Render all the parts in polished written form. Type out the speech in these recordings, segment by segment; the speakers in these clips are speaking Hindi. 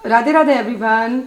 Radhe Radhe everyone.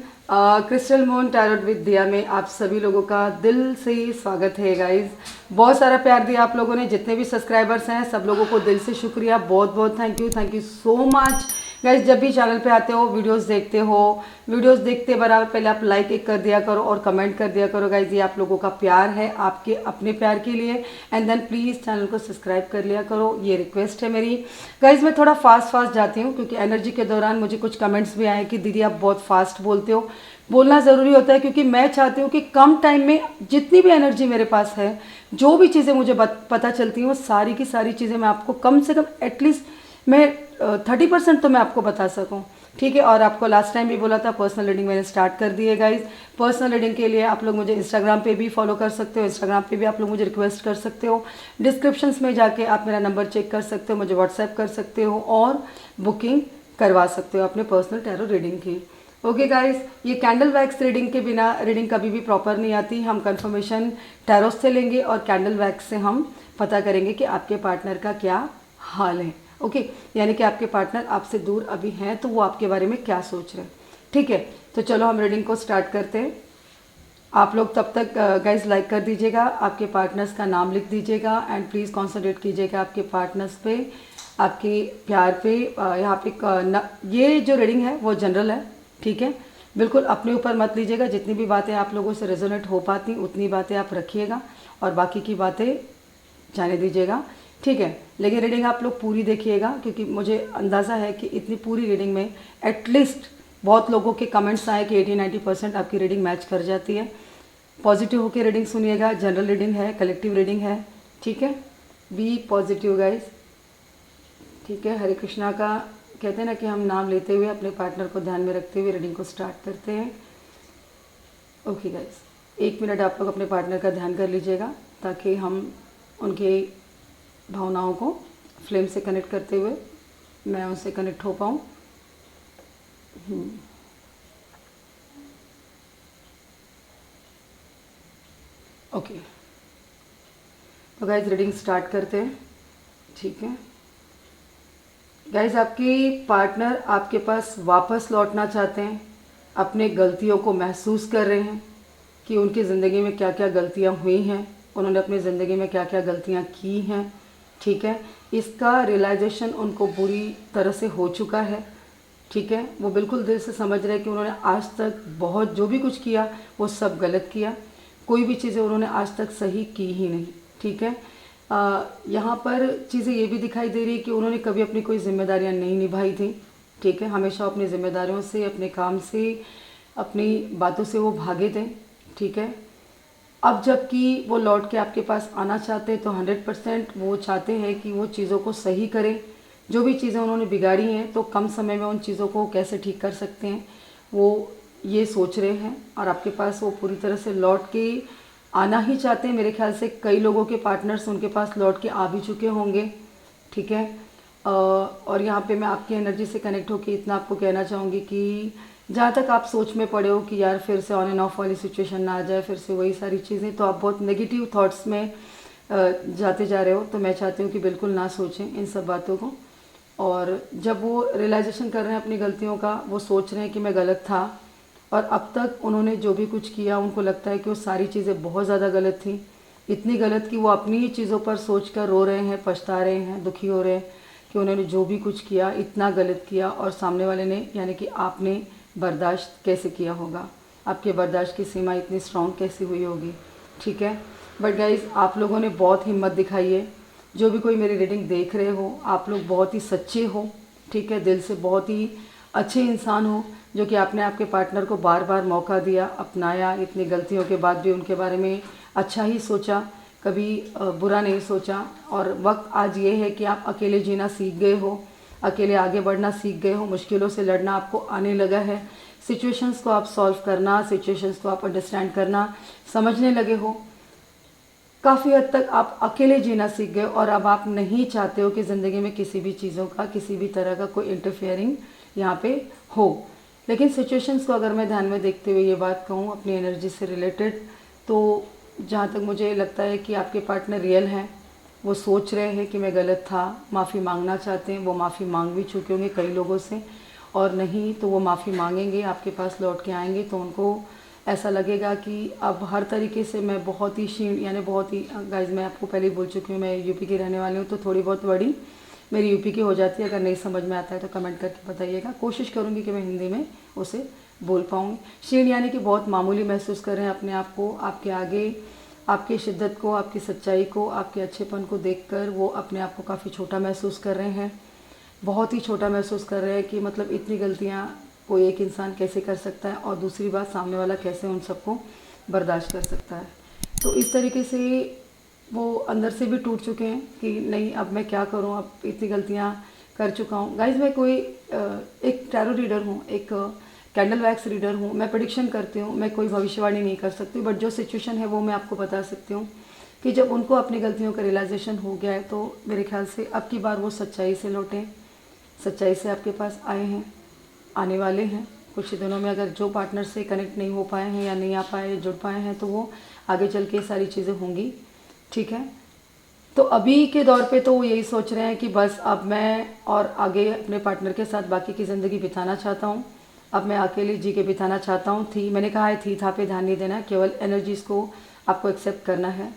Crystal moon tarot with दिया में आप सभी लोगों का दिल से स्वागत है गाइज। बहुत सारा प्यार दिया आप लोगों ने, जितने भी सब्सक्राइबर्स हैं सब लोगों को दिल से शुक्रिया, बहुत बहुत thank you so much guys. जब भी चैनल पे आते हो, वीडियोस देखते हो, वीडियोस देखते बराबर पहले आप लाइक एक कर दिया करो और कमेंट कर दिया करो गाइज। ये आप लोगों का प्यार है, आपके अपने प्यार के लिए। एंड देन प्लीज़ चैनल को सब्सक्राइब कर लिया करो, ये रिक्वेस्ट है मेरी गाइज। मैं थोड़ा फास्ट जाती हूँ क्योंकि एनर्जी के दौरान मुझे कुछ कमेंट्स भी आए कि दीदी आप बहुत फास्ट बोलते हो। बोलना ज़रूरी होता है क्योंकि मैं चाहती हूँ कि कम टाइम में जितनी भी एनर्जी मेरे पास है, जो भी चीज़ें मुझे पता चलती हैं, वो सारी की सारी चीज़ें मैं आपको कम से कम एटलीस्ट मैं 30% तो मैं आपको बता सकूं, ठीक है। और आपको लास्ट टाइम भी बोला था, पर्सनल रीडिंग मैंने स्टार्ट कर दी है गाइज। पर्सनल रीडिंग के लिए आप लोग मुझे इंस्टाग्राम पे भी फॉलो कर सकते हो, इंस्टाग्राम पे भी आप लोग मुझे रिक्वेस्ट कर सकते हो। डिस्क्रिप्शंस में जाके आप मेरा नंबर चेक कर सकते हो, मुझे व्हाट्सएप कर सकते हो और बुकिंग करवा सकते हो अपने पर्सनल टैरो रीडिंग की। ओके गाइस, ये कैंडल वैक्स रीडिंग के बिना रीडिंग कभी भी प्रॉपर नहीं आती। हम कंफर्मेशन टैरो से लेंगे और कैंडल वैक्स से हम पता करेंगे कि आपके पार्टनर का क्या हाल है। ओके, यानी कि आपके पार्टनर आपसे दूर अभी हैं तो वो आपके बारे में क्या सोच रहे हैं, ठीक है। तो चलो हम रीडिंग को स्टार्ट करते हैं। आप लोग तब तक गाइज लाइक कर दीजिएगा, आपके पार्टनर्स का नाम लिख दीजिएगा एंड प्लीज़ कॉन्सेंट्रेट कीजिएगा आपके पार्टनर्स पे, आपके प्यार पे। यहाँ पे ये जो रीडिंग है वो जनरल है, ठीक है। बिल्कुल अपने ऊपर मत लीजिएगा, जितनी भी बातें आप लोगों से रेजोनेट हो पाती उतनी बातें आप रखिएगा और बाकी की बातें जाने दीजिएगा, ठीक है। लेकिन रीडिंग आप लोग पूरी देखिएगा क्योंकि मुझे अंदाज़ा है कि इतनी पूरी रीडिंग में एटलीस्ट बहुत लोगों के कमेंट्स आए कि 80-90% आपकी रीडिंग मैच कर जाती है। पॉजिटिव होकर रीडिंग सुनिएगा, जनरल रीडिंग है, कलेक्टिव रीडिंग है, ठीक है। बी पॉजिटिव गाइज, ठीक है। हरे कृष्णा का कहते हैं ना कि हम नाम लेते हुए अपने पार्टनर को ध्यान में रखते हुए रीडिंग को स्टार्ट करते हैं। ओके गाइज, 1 मिनट आप लोग अपने पार्टनर का ध्यान कर लीजिएगा ताकि हम उनके भावनाओं को फ्लेम से कनेक्ट करते हुए मैं उनसे कनेक्ट हो पाऊँ। ओके, तो गाइज रीडिंग स्टार्ट करते हैं, ठीक है। गाइज आपके पार्टनर आपके पास वापस लौटना चाहते हैं, अपने गलतियों को महसूस कर रहे हैं कि उनकी ज़िंदगी में क्या क्या गलतियां हुई हैं, उन्होंने अपनी ज़िंदगी में क्या क्या गलतियां की हैं, ठीक है। इसका रियलाइजेशन उनको बुरी तरह से हो चुका है, ठीक है। वो बिल्कुल दिल से समझ रहे हैं कि उन्होंने आज तक बहुत जो भी कुछ किया वो सब गलत किया, कोई भी चीज़ें उन्होंने आज तक सही की ही नहीं, ठीक है। यहाँ पर चीज़ें ये भी दिखाई दे रही है कि उन्होंने कभी अपनी कोई जिम्मेदारियाँ नहीं निभाई थी, ठीक है। हमेशा अपनी जिम्मेदारियों से, अपने काम से, अपनी बातों से वो भागे थे, ठीक है। अब जबकि वो लौट के आपके पास आना चाहते हैं तो 100% वो चाहते हैं कि वो चीज़ों को सही करें। जो भी चीज़ें उन्होंने बिगाड़ी हैं तो कम समय में उन चीज़ों को कैसे ठीक कर सकते हैं वो ये सोच रहे हैं और आपके पास वो पूरी तरह से लौट के आना ही चाहते हैं। मेरे ख्याल से कई लोगों के पार्टनर्स उनके पास लौट के आ भी चुके होंगे, ठीक है। और यहाँ पे मैं आपकी एनर्जी से कनेक्ट होकर इतना आपको कहना चाहूँगी कि जहाँ तक आप सोच में पड़े हो कि यार फिर से ऑन एंड ऑफ वाली सिचुएशन ना आ जाए, फिर से वही सारी चीज़ें, तो आप बहुत नेगेटिव थॉट्स में जाते जा रहे हो। तो मैं चाहती हूँ कि बिल्कुल ना सोचें इन सब बातों को। और जब वो रियलाइजेशन कर रहे हैं अपनी गलतियों का, वो सोच रहे हैं कि मैं गलत था और अब तक उन्होंने जो भी कुछ किया उनको लगता है कि वो सारी चीज़ें बहुत ज़्यादा गलत थी, इतनी गलत कि वो अपनी ही चीज़ों पर सोच कर रो रहे हैं, पछता रहे हैं, दुखी हो रहे हैं कि उन्होंने जो भी कुछ किया इतना गलत किया और सामने वाले ने यानी कि आपने बर्दाश्त कैसे किया होगा, आपके बर्दाश्त की सीमा इतनी स्ट्रॉन्ग कैसी हुई होगी, ठीक है। बट गाइज़ आप लोगों ने बहुत हिम्मत दिखाई है। जो भी कोई मेरी रीडिंग देख रहे हो, आप लोग बहुत ही सच्चे हो, ठीक है, दिल से बहुत ही अच्छे इंसान हो जो कि आपने आपके पार्टनर को बार बार मौका दिया, अपनाया, इतनी गलतियों के बाद भी उनके बारे में अच्छा ही सोचा, कभी बुरा नहीं सोचा। और वक्त आज ये है कि आप अकेले जीना सीख गए हो, अकेले आगे बढ़ना सीख गए हो, मुश्किलों से लड़ना आपको आने लगा है, सिचुएशंस को आप सॉल्व करना, सिचुएशंस को आप अंडरस्टैंड करना समझने लगे हो। काफ़ी हद तक आप अकेले जीना सीख गए और अब आप नहीं चाहते हो कि ज़िंदगी में किसी भी चीज़ों का, किसी भी तरह का कोई इंटरफेयरिंग यहाँ पे हो। लेकिन सिचुएशंस को अगर मैं ध्यान में देखते हुए ये बात कहूँ अपनी एनर्जी से रिलेटेड, तो जहाँ तक मुझे लगता है कि आपके पार्टनर रियल हैं, वो सोच रहे हैं कि मैं गलत था, माफ़ी मांगना चाहते हैं, वो माफ़ी मांग भी चुके होंगे कई लोगों से और नहीं तो वो माफ़ी मांगेंगे, आपके पास लौट के आएंगे तो उनको ऐसा लगेगा कि अब हर तरीके से मैं बहुत ही क्षीण, यानी बहुत ही, गाइज मैं आपको पहले ही बोल चुकी हूँ, मैं यूपी की रहने वाली हूँ, तो थोड़ी बहुत वर्डिंग मेरी यूपी की हो जाती है। अगर नहीं समझ में आता है तो कमेंट करके बताइएगा, कोशिश करूँगी कि मैं हिंदी में उसे बोल पाऊँगी। क्षीण यानी कि बहुत मामूली महसूस कर रहे हैं अपने आप को, आपके आगे आपकी शिद्दत को, आपकी सच्चाई को, आपके अच्छेपन को देखकर वो अपने आप को काफ़ी छोटा महसूस कर रहे हैं, बहुत ही छोटा महसूस कर रहे हैं कि मतलब इतनी गलतियाँ कोई एक इंसान कैसे कर सकता है, और दूसरी बात सामने वाला कैसे उन सबको बर्दाश्त कर सकता है। तो इस तरीके से वो अंदर से भी टूट चुके हैं कि नहीं अब मैं क्या करूं, अब इतनी गलतियां कर चुका हूं। गाइज मैं कोई एक टैरो रीडर हूं, एक कैंडल वैक्स रीडर हूं, मैं प्रेडिक्शन करती हूं, मैं कोई भविष्यवाणी नहीं कर सकती, बट जो सिचुएशन है वो मैं आपको बता सकती हूँ कि जब उनको अपनी गलतियों का रियलाइजेशन हो गया है तो मेरे ख्याल से अब की बार वो सच्चाई से लौटें, सच्चाई से आपके पास आए हैं, आने वाले हैं कुछ ही दिनों में। अगर जो पार्टनर से कनेक्ट नहीं हो पाए हैं या नहीं आ पाए, जुड़ पाए हैं, तो वो आगे चल के सारी चीज़ें होंगी, ठीक है। तो अभी के दौर पे तो वो यही सोच रहे हैं कि बस अब मैं और आगे अपने पार्टनर के साथ बाकी की ज़िंदगी बिताना चाहता हूँ, अब मैं अकेले जी के बिताना चाहता हूँ। मैंने कहा है थी था पे ध्यान नहीं देना है, केवल एनर्जीज़ को आपको एक्सेप्ट करना है।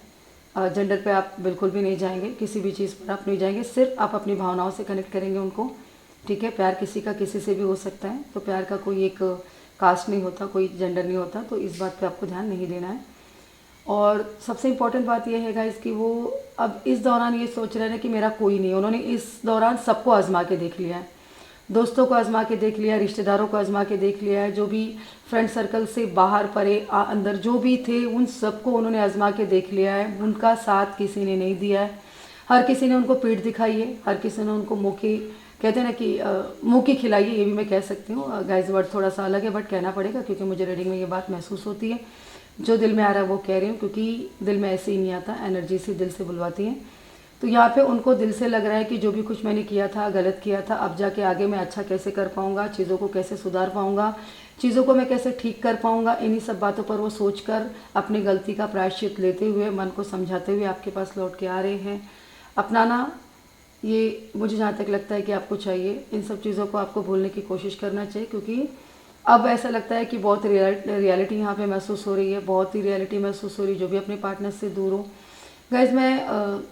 जेंडर पे आप बिल्कुल भी नहीं जाएंगे, किसी भी चीज़ पर आप नहीं जाएंगे, सिर्फ आप अपनी भावनाओं से कनेक्ट करेंगे उनको, ठीक है। प्यार किसी का किसी से भी हो सकता है, तो प्यार का कोई एक कास्ट नहीं होता, कोई जेंडर नहीं होता, तो इस बात पे आपको ध्यान नहीं देना है। और सबसे इम्पॉर्टेंट बात यह है गाइस कि वो अब इस दौरान ये सोच रहे हैं कि मेरा कोई नहीं, उन्होंने इस दौरान सबको आजमा के देख लिया है, दोस्तों को आजमा के देख लिया है, रिश्तेदारों को आजमा के देख लिया है, जो भी फ्रेंड सर्कल से बाहर परे अंदर जो भी थे उन सबको उन्होंने आजमा के देख लिया है। उनका साथ किसी ने नहीं दिया है, हर किसी ने उनको पीठ दिखाई है, हर किसी ने उनको मुँह की, कहते हैं ना कि मुँह की खिलाई है, ये भी मैं कह सकती हूँ। गाइस वर्ड थोड़ा सा अलग है बट कहना पड़ेगा क्योंकि मुझे रीडिंग में ये बात महसूस होती है, जो दिल में आ रहा है वो कह रही हूँ, क्योंकि दिल में ऐसे ही नहीं आता, एनर्जी से दिल से बुलवाती हैं। तो यहाँ पे उनको दिल से लग रहा है कि जो भी कुछ मैंने किया था, गलत किया था, अब जाके आगे मैं अच्छा कैसे कर पाऊँगा, चीज़ों को कैसे सुधार पाऊँगा, चीज़ों को मैं कैसे ठीक कर पाऊँगा, इन्हीं सब बातों पर वो सोचकर अपनी गलती का प्रायश्चित लेते हुए, मन को समझाते हुए आपके पास लौट के आ रहे हैं। अपनाना ये मुझे जहाँ तक लगता है कि आपको चाहिए, इन सब चीज़ों को आपको भूलने की कोशिश करना चाहिए, क्योंकि अब ऐसा लगता है कि बहुत रियलिटी यहाँ पे महसूस हो रही है, बहुत ही रियलिटी महसूस हो रही है, जो भी अपने पार्टनर से दूर हो। गाइज मैं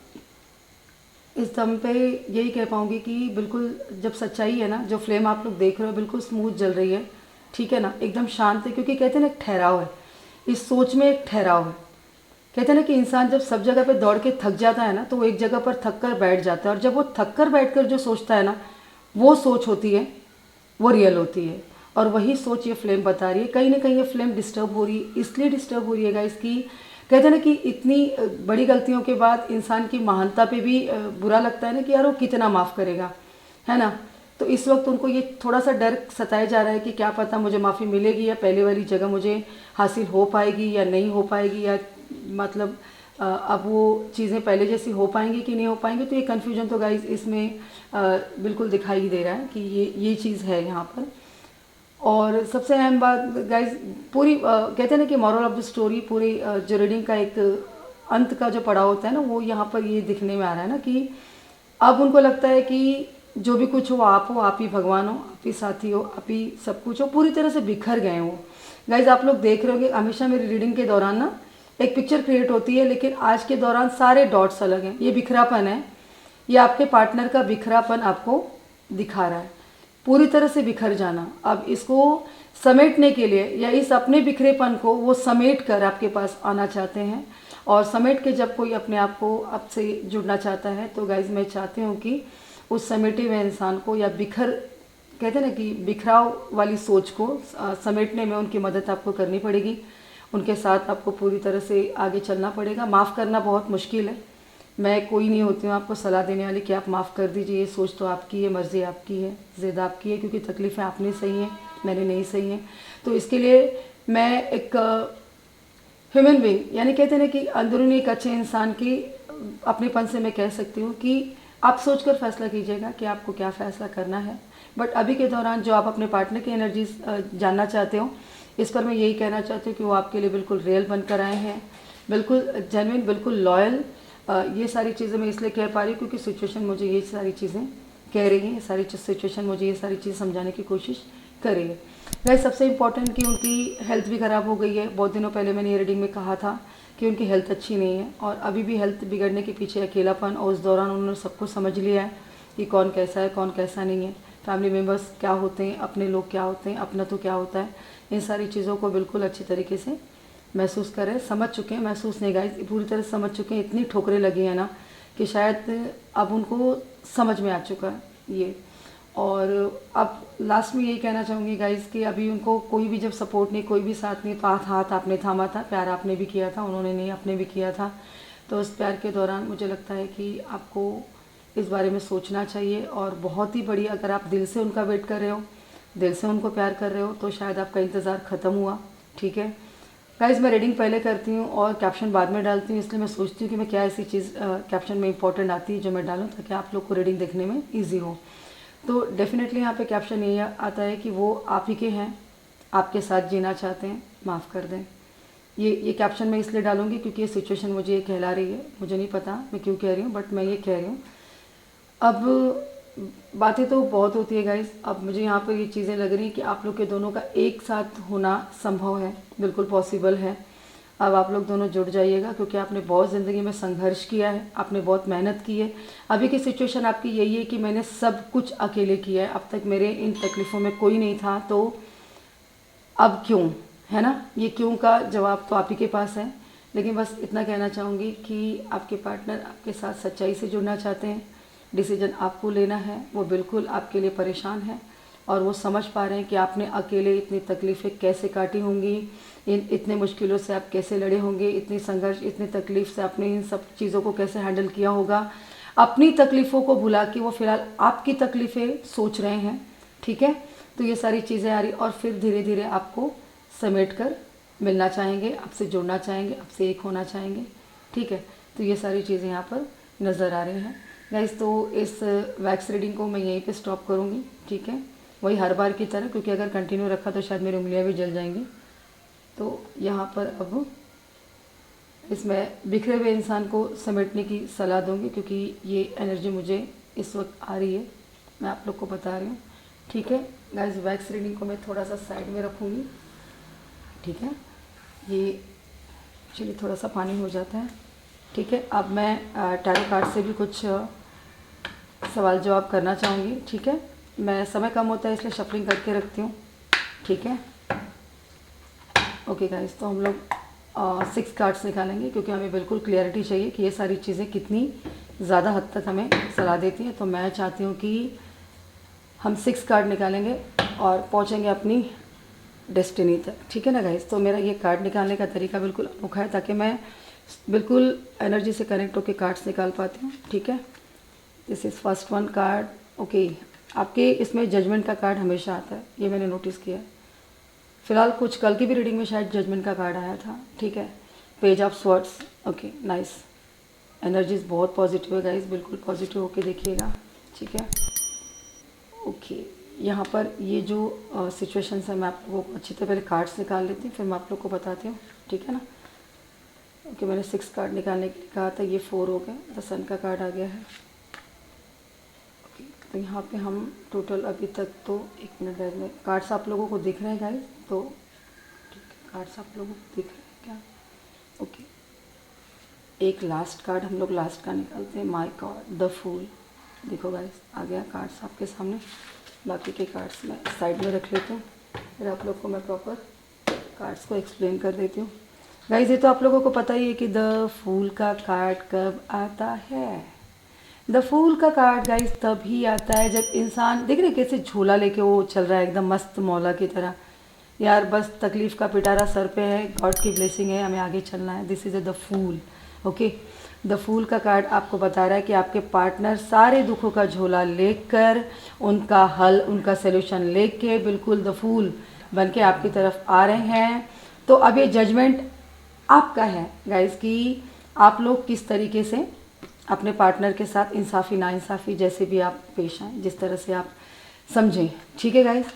इस दम पे यही कह पाऊँगी कि बिल्कुल जब सच्चाई है ना, जो फ्लेम आप लोग देख रहे हो बिल्कुल स्मूथ जल रही है, ठीक है ना, एकदम शांत है, क्योंकि कहते हैं ना एक ठहराव है, इस सोच में एक ठहराव है। कहते हैं ना कि इंसान जब सब जगह पे दौड़ के थक जाता है ना, तो वो एक जगह पर थक कर बैठ जाता है, और जब वो थक कर बैठ कर जो सोचता है ना, वो सोच होती है, वो रियल होती है। और वही सोच ये फ्लेम बता रही है। कहीं ना कहीं ये फ्लेम डिस्टर्ब हो रही है, इसलिए डिस्टर्ब हो रही है गाइस कि कहते हैं ना कि इतनी बड़ी गलतियों के बाद इंसान की महानता पे भी बुरा लगता है ना कि यार वो कितना माफ़ करेगा, है ना। तो इस वक्त उनको ये थोड़ा सा डर सताया जा रहा है कि क्या पता मुझे माफ़ी मिलेगी या पहले वाली जगह मुझे हासिल हो पाएगी या नहीं हो पाएगी, या मतलब अब वो चीज़ें पहले जैसी हो पाएंगी कि नहीं हो पाएंगी। तो ये कन्फ्यूजन तो गाइज इसमें बिल्कुल दिखाई दे रहा है कि ये चीज़ है यहाँ पर। और सबसे अहम बात गाइज, पूरी कहते हैं ना कि मॉरल ऑफ द स्टोरी, पूरी जो रीडिंग का एक अंत का जो पड़ाव होता है ना, वो यहाँ पर ये दिखने में आ रहा है ना कि अब उनको लगता है कि जो भी कुछ हो, आप ही भगवान हो, आप ही साथी हो, आप ही सब कुछ हो, पूरी तरह से बिखर गए हो। गाइज आप लोग देख रहे होंगे, हमेशा मेरी रीडिंग के दौरान ना एक पिक्चर क्रिएट होती है, लेकिन आज के दौरान सारे डॉट्स अलग हैं। ये बिखरापन है, ये आपके पार्टनर का बिखरापन आपको दिखा रहा है, पूरी तरह से बिखर जाना। अब इसको समेटने के लिए, या इस अपने बिखरेपन को वो समेट कर आपके पास आना चाहते हैं। और समेट के जब कोई अपने आप को आपसे जुड़ना चाहता है, तो गाइज मैं चाहती हूँ कि उस समेटे हुए इंसान को, या कहते हैं ना कि बिखराव वाली सोच को समेटने में उनकी मदद आपको करनी पड़ेगी, उनके साथ आपको पूरी तरह से आगे चलना पड़ेगा। माफ़ करना बहुत मुश्किल है, मैं कोई नहीं होती हूँ आपको सलाह देने वाली कि आप माफ़ कर दीजिए, ये सोच तो आपकी है, मर्ज़ी आपकी है, ज़िद आपकी है, क्योंकि तकलीफ़ें आपने सही हैं, मैंने नहीं सही हैं। तो इसके लिए मैं एक ह्यूमन बीइंग, यानी कहते हैं ना कि अंदरूनी एक अच्छे इंसान की अपनेपन से मैं कह सकती हूँ कि आप सोचकर फैसला कीजिएगा कि आपको क्या फ़ैसला करना है। बट अभी के दौरान जो आप अपने पार्टनर की एनर्जीज जानना चाहते हो, इस पर मैं यही कहना चाहती हूँ कि वो आपके लिए बिल्कुल रियल बनकर आए हैं, बिल्कुल जेन्युइन, बिल्कुल लॉयल। ये सारी चीज़ें मैं इसलिए कह पा रही हूँ क्योंकि सिचुएशन मुझे ये सारी चीज़ें कह रही हैं, सारी सिचुएशन मुझे ये सारी चीज़ समझाने की कोशिश कर रही है। गाइस सबसे इम्पॉर्टेंट कि उनकी हेल्थ भी ख़राब हो गई है। बहुत दिनों पहले मैंने ये रीडिंग में कहा था कि उनकी हेल्थ अच्छी नहीं है और अभी भी हेल्थ बिगड़ने के पीछे अकेलापन, और उस दौरान उन्होंने सब कुछ समझ लिया है कि कौन कैसा है कौन कैसा नहीं है, फैमिली मेम्बर्स क्या होते हैं, अपने लोग क्या होते हैं, अपना तो क्या होता है। इन सारी चीज़ों को बिल्कुल अच्छी तरीके से महसूस कर रहे हैं, समझ चुके हैं, महसूस नहीं गाइस, पूरी तरह समझ चुके हैं। इतनी ठोकरें लगी हैं ना कि शायद अब उनको समझ में आ चुका है ये। और अब लास्ट में यही कहना चाहूँगी गाइस कि अभी उनको कोई भी जब सपोर्ट नहीं, कोई भी साथ नहीं, तो हाथ आपने थामा था, प्यार आपने भी किया था, उन्होंने नहीं, आपने भी किया था। तो उस प्यार के दौरान मुझे लगता है कि आपको इस बारे में सोचना चाहिए। और बहुत ही बड़ी, अगर आप दिल से उनका वेट कर रहे हो, दिल से उनको प्यार कर रहे हो, तो शायद आपका इंतज़ार ख़त्म हुआ। ठीक है गाइस, मैं रीडिंग पहले करती हूँ और कैप्शन बाद में डालती हूँ, इसलिए मैं सोचती हूँ कि मैं क्या ऐसी चीज़ कैप्शन में इंपॉर्टेंट आती है जो मैं डालूँ ताकि आप लोग को रीडिंग देखने में ईजी हो। तो डेफिनेटली यहाँ पे कैप्शन ये आता है कि वो आप ही के हैं, आपके साथ जीना चाहते हैं, माफ़ कर दें। ये कैप्शन मैं इसलिए डालूंगी क्योंकि ये सिचुएशन मुझे ये कहला रही है। मुझे नहीं पता मैं क्यों कह रही हूँ, बट मैं ये कह रही हूँ। अब बातें तो बहुत होती है गाइस, अब मुझे यहाँ पर ये चीज़ें लग रही हैं कि आप लोग के दोनों का एक साथ होना संभव है, बिल्कुल पॉसिबल है। अब आप लोग दोनों जुड़ जाइएगा क्योंकि आपने बहुत ज़िंदगी में संघर्ष किया है, आपने बहुत मेहनत की है। अभी की सिचुएशन आपकी यही है कि मैंने सब कुछ अकेले किया है, अब तक मेरे इन तकलीफ़ों में कोई नहीं था, तो अब क्यों, है ना। ये क्यों का जवाब तो आप ही के पास है। लेकिन बस इतना कहना चाहूँगी कि आपके पार्टनर आपके साथ सच्चाई से जुड़ना चाहते हैं, डिसीजन आपको लेना है, वो बिल्कुल आपके लिए परेशान है और वो समझ पा रहे हैं कि आपने अकेले इतनी तकलीफ़ें कैसे काटी होंगी, इतने मुश्किलों से आप कैसे लड़े होंगे, इतनी संघर्ष, इतनी तकलीफ़ से आपने इन सब चीज़ों को कैसे हैंडल किया होगा। अपनी तकलीफ़ों को भुला के वो फ़िलहाल आपकी तकलीफ़ें सोच रहे हैं। ठीक है, तो ये सारी चीज़ें आ रही और फिर धीरे धीरे आपको समेट कर मिलना चाहेंगे, आपसे जुड़ना चाहेंगे, आपसे एक होना चाहेंगे। ठीक है, तो ये सारी चीज़ें यहाँ पर नज़र आ रही हैं गाइस। तो इस वैक्स रीडिंग को मैं यहीं पे स्टॉप करूँगी। ठीक है, वही हर बार की तरह, क्योंकि अगर कंटिन्यू रखा तो शायद मेरी उंगलियाँ भी जल जाएंगी। तो यहाँ पर अब इसमें बिखरे हुए इंसान को समेटने की सलाह दूँगी क्योंकि ये एनर्जी मुझे इस वक्त आ रही है, मैं आप लोग को बता रही हूँ। ठीक है गाइस, वैक्स रीडिंग को मैं थोड़ा सा साइड में रखूँगी। ठीक है, ये चलिए थोड़ा सा पानी हो जाता है। ठीक है, अब मैं टैरो कार्ड से भी कुछ सवाल जवाब करना चाहूँगी। ठीक है, मैं समय कम होता है इसलिए शफलिंग करके रखती हूँ। ठीक है, ओके गाइस, तो हम लोग 6 कार्ड्स निकालेंगे क्योंकि हमें बिल्कुल क्लियरिटी चाहिए कि ये सारी चीज़ें कितनी ज़्यादा हद तक हमें सलाह देती हैं। तो मैं चाहती हूँ कि हम 6 कार्ड निकालेंगे और पहुँचेंगे अपनी डेस्टिनी तक। ठीक है ना गाइस, तो मेरा ये कार्ड निकालने का तरीका बिल्कुल अनोखा है ताकि मैं बिल्कुल एनर्जी से कनेक्ट होकर कार्ड्स निकाल पाती हूँ। ठीक है, this is first one card. Okay, आपके इसमें जजमेंट का कार्ड हमेशा आता है, ये मैंने नोटिस किया है। फिलहाल कुछ कल की भी रीडिंग में शायद जजमेंट का कार्ड आया था। ठीक है, page of swords. Okay nice, energies बहुत पॉजिटिव है गाइस, बिल्कुल पॉजिटिव होके देखिएगा। ठीक है, ओके, यहाँ पर ये जो सिचुएशन है मैं आप लोगों को अच्छी तरह पहले कार्ड्स निकाल लेती हूँ, फिर मैं आप लोग को बताती हूँ। ठीक है ना। ओके, मैंने 6 कार्ड निकालने के लिए कहा था, ये 4 हो गए, द सन का कार्ड आ गया है। ओके, तो यहाँ पे हम टोटल अभी तक तो 1 मिनट गाइस में कार्ड्स आप लोगों को दिख रहे हैं गाइस, तो ठीक है, कार्ड्स आप लोगों को दिख रहे हैं क्या। ओके, एक लास्ट कार्ड हम लोग लास्ट का निकालते हैं, माय गॉड, द फूल। देखो गाइस, आ गया कार्ड्स आपके सामने। बाकी के कार्ड्स मैं साइड में रख लेती हूँ, फिर आप लोग को मैं प्रॉपर कार्ड्स को एक्सप्लेन कर देती हूँ। गाइस, ये तो आप लोगों को पता ही है कि द फूल का कार्ड कब आता है। द फूल का कार्ड गाइस तभी आता है जब इंसान, देख रहे कैसे झोला लेके वो चल रहा है एकदम मस्त मौला की तरह। यार बस तकलीफ़ का पिटारा सर पे है, गॉड की ब्लेसिंग है, हमें आगे चलना है। This is the fool. Okay, the fool का कार्ड आपको बता रहा है कि आपके पार्टनर सारे दुखों का झोला लेकर, उनका हल, उनका सोल्यूशन लेके बिल्कुल द फूल बन के आपकी तरफ आ रहे हैं। तो अब ये जजमेंट आपका है गाइस कि आप लोग किस तरीके से अपने पार्टनर के साथ इंसाफ़ी नाइंसाफ़ी जैसे भी आप पेश आएँ, जिस तरह से आप समझें। ठीक है guys,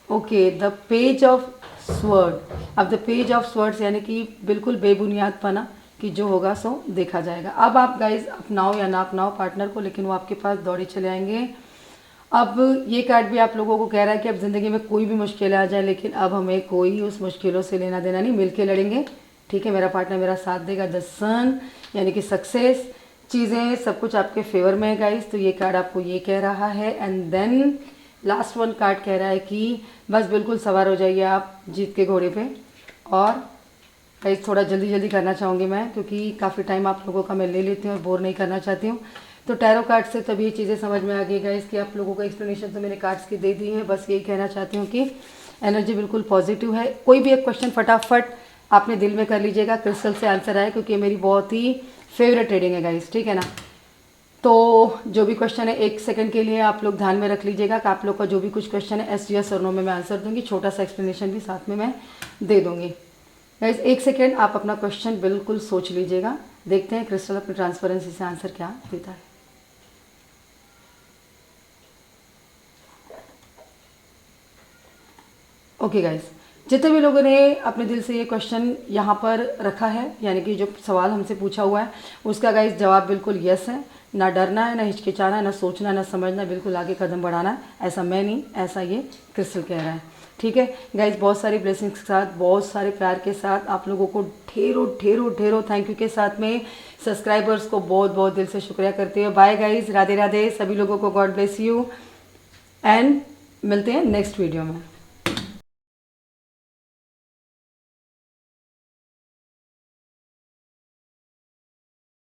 okay, the page of sword. अब द पेज ऑफ स्वर्ड्स यानी कि बिल्कुल बेबुनियाद पना कि जो होगा सो देखा जाएगा। अब आप गाइज अपनाओ या ना अपनाओ पार्टनर को, लेकिन वो आपके पास दौड़े चले आएंगे अब ये कार्ड भी आप लोगों को कह रहा है कि अब ज़िंदगी में कोई भी मुश्किल आ जाए, लेकिन अब हमें कोई उस मुश्किलों से लेना देना नहीं, मिलके लड़ेंगे। ठीक है, मेरा पार्टनर मेरा साथ देगा। द सन यानी कि सक्सेस, चीज़ें सब कुछ आपके फेवर में है गाइस। तो ये कार्ड आपको ये कह रहा है। And then last one card कह रहा है कि बस बिल्कुल सवार हो जाइए आप जीत के घोड़े पे। और गाइस थोड़ा जल्दी जल्दी करना चाहूँगी मैं, क्योंकि काफ़ी टाइम आप लोगों का मैं ले लेती हूँ और बोर नहीं करना चाहती हूँ। तो टैरो कार्ड से तब ये चीज़ें समझ में आ गई गाइस कि आप लोगों को एक्सप्लेनेशन तो मैंने कार्ड्स की दे दी है। बस यही कहना चाहती हूँ कि एनर्जी बिल्कुल पॉजिटिव है। कोई भी एक क्वेश्चन फटाफट आपने दिल में कर लीजिएगा, क्रिस्टल से आंसर आए, क्योंकि ये मेरी बहुत ही फेवरेट रीडिंग है गाइस, ठीक है ना। तो जो भी क्वेश्चन है 1 सेकंड के लिए आप लोग ध्यान में रख लीजिएगा कि आप लोग का जो भी कुछ क्वेश्चन है एस यस और नो में मैं आंसर दूंगी, छोटा सा एक्सप्लेनेशन भी साथ में मैं दे दूंगी। गाइस 1 सेकेंड आप अपना क्वेश्चन बिल्कुल सोच लीजिएगा, देखते हैं क्रिस्टल अपनी ट्रांसपेरेंसी से आंसर क्या देता है। ओके गाइस, जितने भी लोगों ने अपने दिल से ये क्वेश्चन यहाँ पर रखा है, यानी कि जो सवाल हमसे पूछा हुआ है उसका गाइस जवाब बिल्कुल यस है। ना डरना है, ना हिचकिचाना है, ना सोचना, ना समझना, बिल्कुल आगे कदम बढ़ाना है। ऐसा मैं नहीं, ऐसा ये क्रिस्टल कह रहा है। ठीक है गाइस, बहुत सारी ब्लेसिंग्स के साथ, बहुत सारे प्यार के साथ आप लोगों को ढेरों ढेरों ढेरों थैंक यू के साथ में सब्सक्राइबर्स को बहुत बहुत दिल से शुक्रिया करते हुए बाय गाइस, राधे राधे सभी लोगों को, गॉड ब्लेस यू एंड मिलते हैं नेक्स्ट वीडियो में।